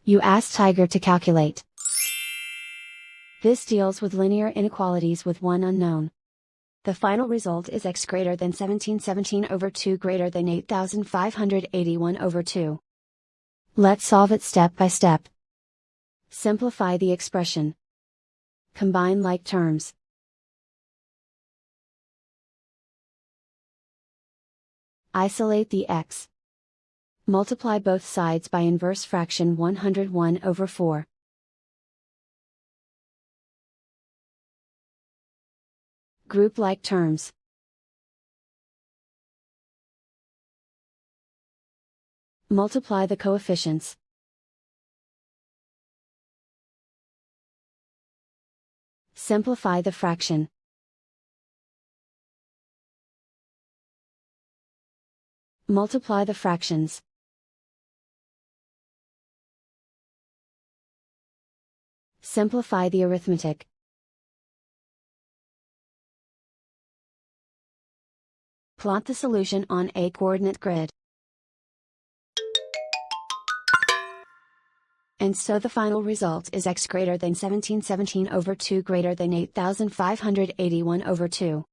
You ask Tiger to calculate. This deals with linear inequalities with one unknown. The final result is x greater than 1717 over 2 greater than 8581 over 2. Let's solve it step by step. Simplify the expression. Combine like terms. Isolate the x. Multiply both sides by inverse fraction 101 over 4. Group like terms. Multiply the coefficients. Simplify the fraction. Multiply the fractions. Simplify the arithmetic. Plot the solution on a coordinate grid. And so the final result is x greater than 1717 over 2 greater than 8581 over 2.